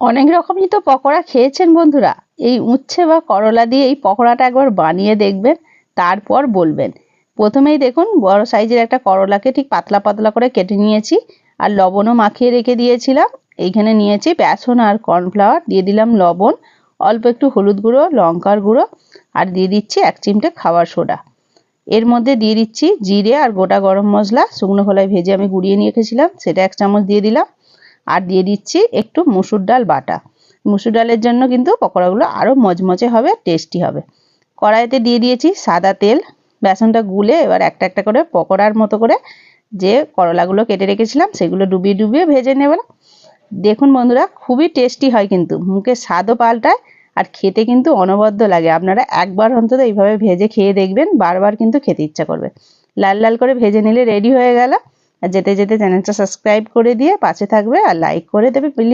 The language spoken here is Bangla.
অনেক রকমই তো পকোড়া খেয়েছেন বন্ধুরা, এই উচ্ছে বা করলা দিয়ে এই পকোড়াটা একবার বানিয়ে দেখবেন, তারপর বলবেন। প্রথমেই দেখুন বড় সাইজের একটা করলাকে ঠিক পাতলা পাতলা করে কেটে নিয়েছি, আর লবণও মাখিয়ে রেখে দিয়েছিলাম। এইখানে নিয়েছি বেসন আর কর্নফ্লাওয়ার, দিয়ে দিলাম লবণ, অল্প একটু হলুদ গুঁড়ো, লঙ্কার গুঁড়ো, আর দিয়ে দিচ্ছি 1 চিমটে খাবার সোডা। এর মধ্যে দিয়ে দিচ্ছি জিরে আর গোটা গরম মশলা, শুকনো খোলায় ভেজে আমি গুঁড়িয়ে নিয়ে রেখেছিলাম, সেটা 1 চামচ দিয়ে দিলাম। আর দিয়ে দিচ্ছি একটু মুসুর ডাল বাটা। মুসুর ডালের জন্য কিন্তু পকোড়াগুলো আরও মচমচে হবে, টেস্টি হবে। কড়াইতে দিয়ে দিয়েছি সাদা তেল, বেসনটা গুলে এবার একটা একটা করে পকোড়ার মতো করে যে করলাগুলো কেটে রেখেছিলাম সেগুলো ডুবিয়ে ডুবিয়ে ভেজে নেব। দেখুন বন্ধুরা, খুবই টেস্টি হয়, কিন্তু মুখে স্বাদও পাল্টায় আর খেতে কিন্তু অনবদ্য লাগে। আপনারা একবার অন্তত এইভাবে ভেজে খেয়ে দেখবেন, বারবার কিন্তু খেতে ইচ্ছা করবে। লাল লাল করে ভেজে নিলে রেডি হয়ে গেল। আর যেতে যেতে চ্যানেলটা সাবস্ক্রাইব করে দিয়ে পাশে থাকবে আর লাইক করে দেবে প্লিজ।